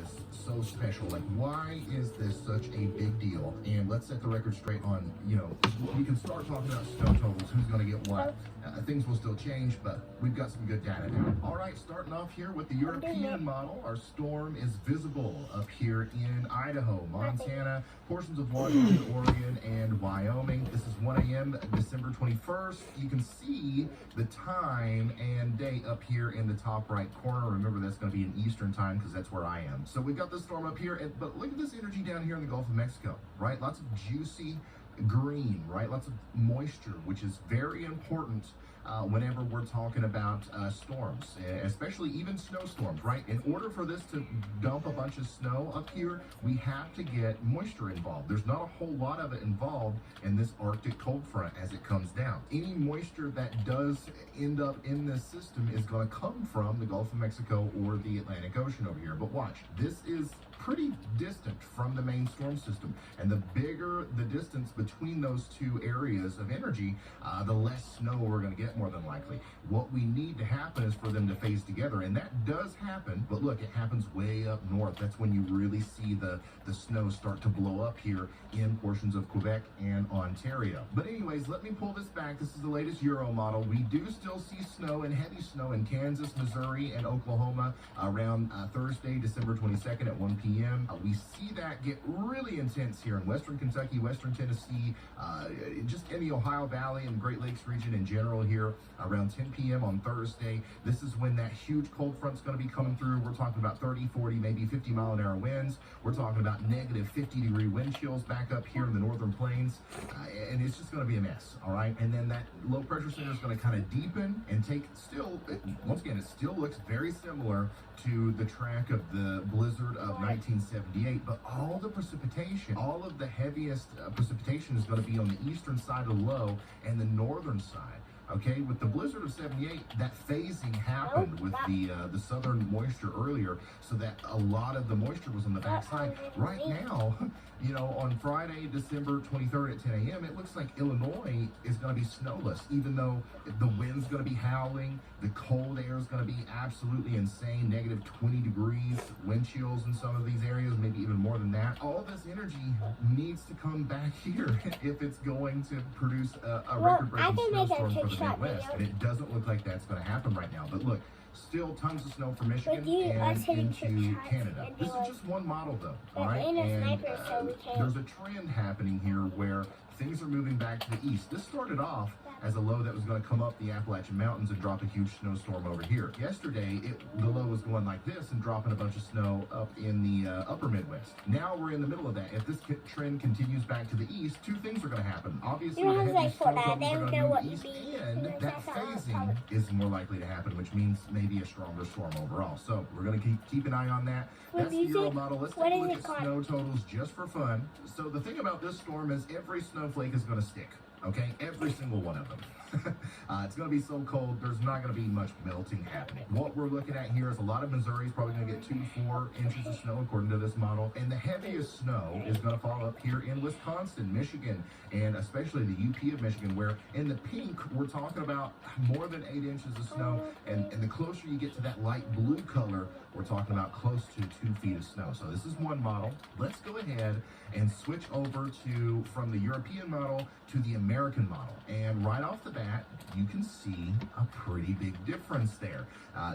this so special? Like, why is this such a big deal? And let's set the record straight on, we can start talking about snow totals, who's going to get what. Things will still change, but we've got some good data now. All right, starting off here with the European model, our storm is visible up here in Idaho, Montana, portions of Washington, Oregon, and Wyoming. This is 1 a.m. December 21st. You can see the time and date up here in the top right corner. Remember, that's going to be in Eastern time because that's where I am. So we've got this storm up here, but look at this energy down here in the Gulf of Mexico, right? Lots of juicy green, right? Lots of moisture, which is very important whenever we're talking about storms, especially even snowstorms, right? In order for this to dump a bunch of snow up here, we have to get moisture involved. There's not a whole lot of it involved in this Arctic cold front as it comes down. Any moisture that does end up in this system is going to come from the Gulf of Mexico or the Atlantic Ocean over here. But watch, this is pretty distant from the main storm system, and the bigger the distance between those two areas of energy, the less snow we're going to get, more than likely. What we need to happen is for them to phase together, and that does happen, but look, it happens way up north. That's when you really see the snow start to blow up here in portions of Quebec and Ontario. But anyways, let me pull this back. This is the latest Euro model. We do still see snow and heavy snow in Kansas, Missouri, and Oklahoma around Thursday, December 22nd at 1 p.m. We see that get really intense here in western Kentucky, western Tennessee, just in the Ohio Valley and Great Lakes region in general here around 10 p.m. on Thursday. This is when that huge cold front's going to be coming through. We're talking about 30, 40, maybe 50 mile an hour winds. We're talking about negative 50-degree wind chills back up here in the northern plains, and it's just going to be a mess, all right? And then that low pressure center is going to kind of deepen and take once again, it still looks very similar to the track of the blizzard of 1978, but all the precipitation, all of the heaviest precipitation is going to be on the eastern side of the low and the northern side. Okay, with the blizzard of 78, that phasing happened with the southern moisture earlier, so that a lot of the moisture was on the backside. Right now, on Friday, December 23rd at 10 a.m., it looks like Illinois is going to be snowless, even though the wind's going to be howling, the cold air is going to be absolutely insane, negative 20 degrees, wind chills in some of these areas, maybe even more than that. All this energy needs to come back here if it's going to produce a record-breaking snowstorm for the Midwest, and it doesn't look like that's going to happen right now. But look, still tons of snow for Michigan and into Canada. This is just one model though, all right? And there's a trend happening here where things are moving back to the east. This started off as a low that was going to come up the Appalachian Mountains and drop a huge snowstorm over here. Yesterday, the low was going like this and dropping a bunch of snow up in the upper Midwest. Now we're in the middle of that. If this trend continues back to the east, two things are going to happen. Obviously, the heavy snow totals are going to move east, and that phasing is more likely to happen, which means maybe a stronger storm overall. So we're going to keep an eye on that. That's the Euro model. Let's take a look at snow totals just for fun. So the thing about this storm is every snowflake is going to stick. Okay, every single one of them. It's going to be so cold, there's not going to be much melting happening. What we're looking at here is a lot of Missouri is probably going to get 2 to 4 inches of snow according to this model. And the heaviest snow is going to fall up here in Wisconsin, Michigan, and especially the UP of Michigan, where in the pink, we're talking about more than 8 inches of snow. And the closer you get to that light blue color, we're talking about close to 2 feet of snow. So this is one model. Let's go ahead and switch over from the European model to the American model. And right off the bat, you can see a pretty big difference there.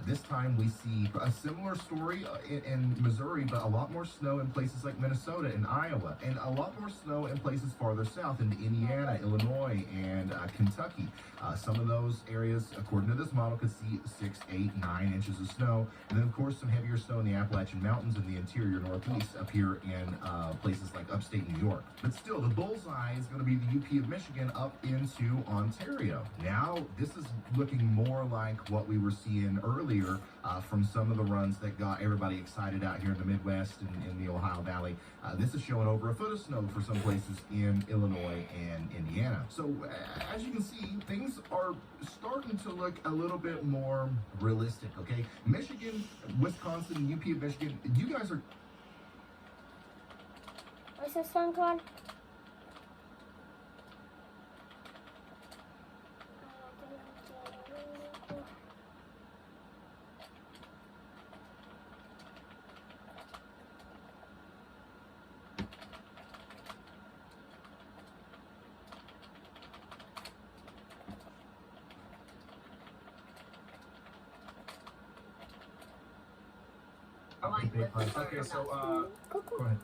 This time we see a similar story in Missouri, but a lot more snow in places like Minnesota and Iowa, and a lot more snow in places farther south into Indiana, Illinois, and Kentucky. Some of those areas, according to this model, could see 6, 8, 9 inches of snow. And then, of course, some heavier snow in the Appalachian Mountains and the interior Northeast up here in places like upstate New York. But still, the bullseye is going to be the UP of Michigan up into Ontario. Now, this is looking more like what we were seeing earlier from some of the runs that got everybody excited out here in the Midwest and in the Ohio Valley. This is showing over a foot of snow for some places in Illinois and Indiana. So, as you can see, things are starting to look a little bit more realistic, okay? Michigan, Wisconsin, UP of Michigan, you guys are... What's this song called? Okay, big price. Okay, so go ahead.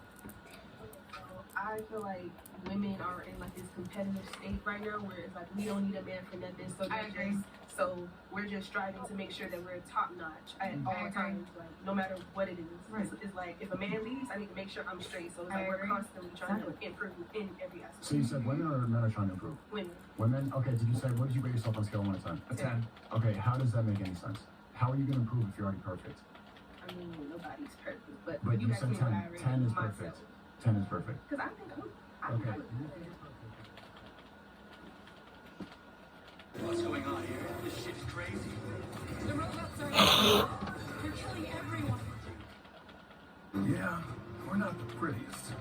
I feel like women are in like this competitive state right now where it's like we don't need a man for nothing. So I agree. So we're just striving to make sure that we're top notch at all times, like no matter what it is. Right. It's like if a man leaves, I need to make sure I'm straight. So it's I like we're agree. constantly trying to improve in every aspect. So you said women or men are trying to improve? Women. Women? Okay, did you say, what did you rate yourself on a scale of 1 to 10? A 10. Okay, how does that make any sense? How are you going to improve if you're already perfect? I mean, nobody's perfect, but But you asked said me 10. what I rate 10 is myself. perfect. 10 is perfect. Because I think I'm Okay. What's going on here? This shit is crazy. The robots are evil. They're killing everyone. Yeah, we're not the prettiest,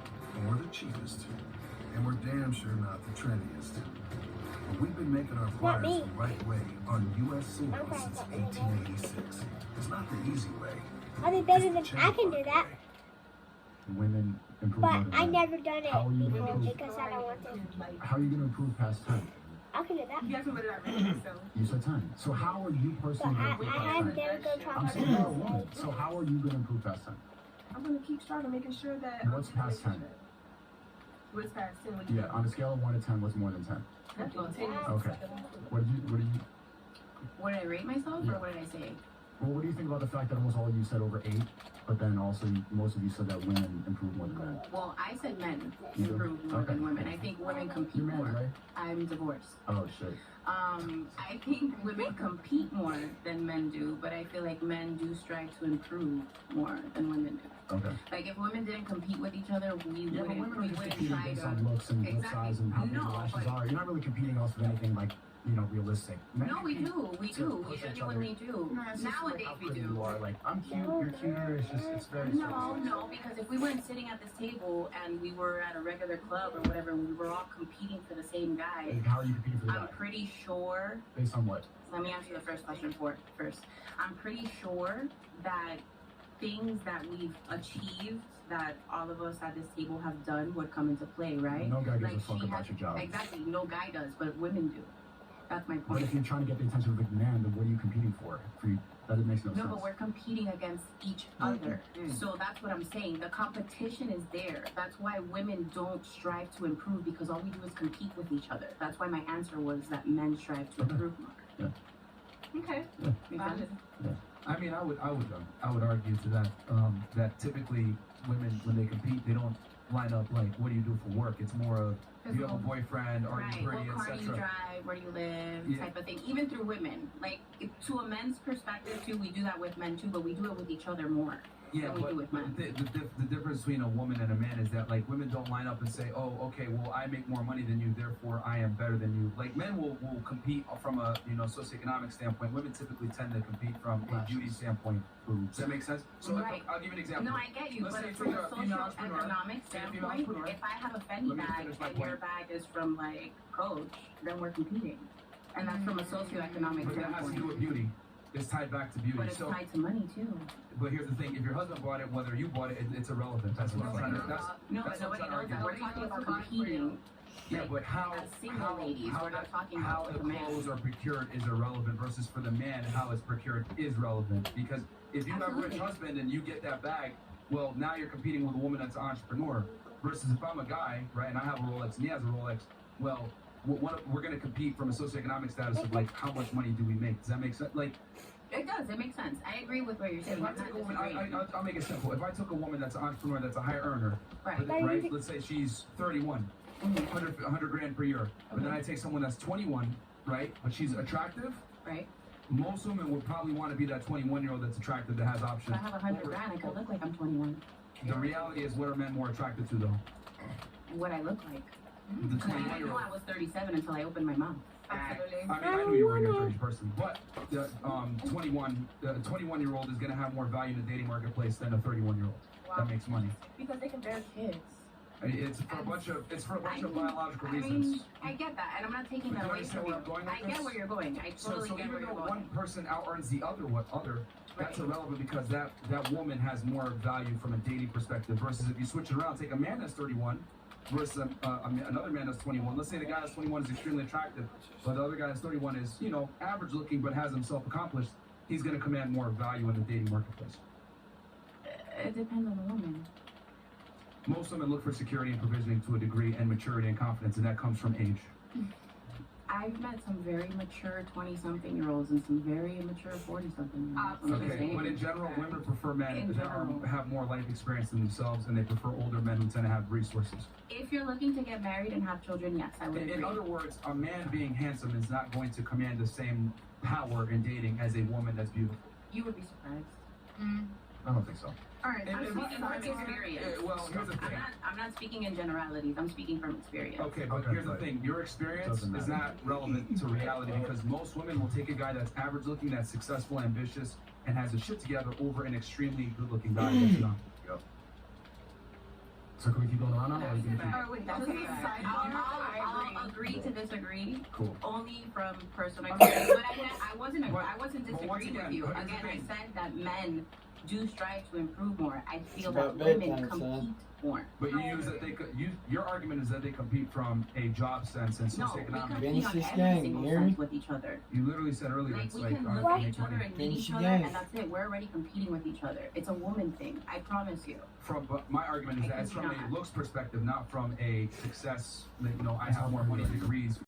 or the cheapest, and we're damn sure not the trendiest. But we've been making our flyers me. the right way on U.S. soil since 1886. It's not the easy way. I'll be better than I can do that, Women improve but more than I men. never done How are you it gonna before improve? because I don't want to. How are you going to improve past 10? I can do that, You asked me what did I rate myself. You said 10. So how are you but personally going to I improve have past 10? never go talk I'm to saying you're a them. woman. So how are you going to improve past 10? I'm gonna keep striving, making sure that. What's past 10? What's past 10? What do you Yeah, on a scale of 1 to 10, what's more than 10? think? 10 is Okay. What did you, What did I rate myself or what did I say? well, what do you think about the fact that almost all of you said over 8, but then also most of you said that women improve more than men? Well, I said men You do? improve more Okay. than women. I think women compete You're married, more. right? I'm divorced. Oh, shit. I think women compete more than men do, but I feel like men do strive to improve more than women do. Okay. Like if women didn't compete with each other, we Yeah, but wouldn't women are just competing try based to. on looks and lip Exactly. size and how big No, the lashes but- are. You're not really competing else with anything like, realistic. Men No, we compete do. We to do. push We each genuinely do. No, it's just like Nowadays how we pretty do. You are. Like, I'm cute, you're cuter. It's just, it's very No, because if we weren't sitting at this table and we were at a regular club or whatever, we were all competing for the same guy. Like, how are you competing for the I'm guy? pretty sure. Based on what? Let me answer the first question first. I'm pretty sure that things that we've achieved, that all of us at this table have done, would come into play, right? No guy gives Like a fuck she about has- your job. Exactly. No guy does, but women do. That's my But point. if you're trying to get the attention of a man, then what are you competing for? That makes no No, sense. but we're competing against each other. So that's what I'm saying. The competition is there. That's why women don't strive to improve because all we do is compete with each other. That's why my answer was that men strive to Okay. improve more. Okay. Make sense? I mean, I would argue to that that typically women, when they compete, they don't line up like, what do you do for work? It's more of, do you have a boyfriend, are Right. you pretty, What car do you etc. drive? Where do you live? Yeah. Type of thing. Even through women. Like, to a men's perspective, too, we do that with men, too, but we do it with each other more. Yeah, than we do with men. the difference between a woman and a man is that like women don't line up and say, oh, okay, well I make more money than you, therefore I am better than you. Like men will compete from a socioeconomic standpoint. Women typically tend to compete from a beauty standpoint. Does that make sense? So Right. I'll give you an example. No, I get you, Let's but say from you're a a female entrepreneur. socioeconomic Say a female standpoint, entrepreneur. if I have a Let Fendi me bag finish my and your point. bag is from like Coach, then we're competing, and that's from a socioeconomic But that has to do standpoint. with beauty. It's tied back to beauty. But it's So, tied to money too. but here's the thing: if your husband bought it, whether you bought it, it's irrelevant. That's what I'm trying to. No, that's but what I'm nobody knows trying to that. argue. We're talking about competing. Yeah, but how as single ladies, we're not talking how about the with a man. clothes are procured is irrelevant versus for the man how it's procured is relevant because if you have a Absolutely. rich husband and you get that bag, well now you're competing with a woman that's an entrepreneur versus if I'm a guy, right, and I have a Rolex and he has a Rolex, well we're going to compete from a socioeconomic status of like how much money do we make? Does that make sense? Like It does. It makes sense. I agree with what you're saying. if I I'm not take a woman, disagreeing. I'll make it simple. If I took a woman that's an entrepreneur, that's a high earner, Right. right? Let's say she's 31, Mhm. 100 grand per year. But then I take someone that's 21, right? But she's attractive. Right. Most women would probably want to be that 21-year-old that's attractive that has If options. I have 100 grand, I could look like I'm 21. The reality is, what are men more attracted to though? What I look like. The I didn't know 21-year-old. I was 37 until I opened my mouth. Absolutely. I mean, I knew you were in your 30s person, but the 21-year-old is going to have more value in the dating marketplace than a 31-year-old that makes money. Because they can bear kids. I mean, it's for a bunch of biological I reasons. mean, I get that, and I'm not taking But that you away understand from where I'm you. going with I get this? where you're going. I totally So get even where though you're one going. person out earns the other, that's Right. irrelevant because that woman has more value from a dating perspective versus if you switch it around, take a man that's 31 versus another man that's 21. Let's say the guy that's 21 is extremely attractive, but the other guy that's 31 is, average looking but has himself accomplished. He's going to command more value in the dating marketplace. It depends on the woman. Most women look for security and provisioning to a degree, and maturity and confidence, and that comes from age. I've met some very mature 20-something-year-olds and some very immature 40-something-year-olds. Okay, but in general, women prefer men In that general. have more life experience than themselves, and they prefer older men who tend to have resources. If you're looking to get married and have children, yes, I would In agree. other words, a man being handsome is not going to command the same power in dating as a woman that's beautiful. You would be surprised. I don't think so. All right. And- I'm and- so Speaking sorry. from experience. Well, here's the thing. I'm not speaking in generalities. I'm speaking from experience. Okay, but Okay, here's the but thing. Your experience doesn't is matter. not relevant to reality because most women will take a guy that's average looking, that's successful, ambitious, and has his shit together over an extremely good looking guy that's not. So can we keep going on now, or we can keep? Oh, wait, That's this is a a fact. sidebar. I'll agree to disagree. Cool. Only from personal experience. But I wasn't But once disagreeing with again, you. but here's the Again, I thing. said that men do strive to improve more. I feel It's that about women bedtime, compete son. more. But you use that they could. Your argument is that they compete from a job sense and No, we socioeconomic. compete Finish on this every game, single you hear me? sense with each other. You literally said earlier Like it's we like can on look at each 2020. other and meet Finish each the other, game. and that's it. We're already competing with each other. It's a woman thing. I promise you. But my argument is I that it's can from not. a looks perspective, not from a success. Like, I have more money, degrees.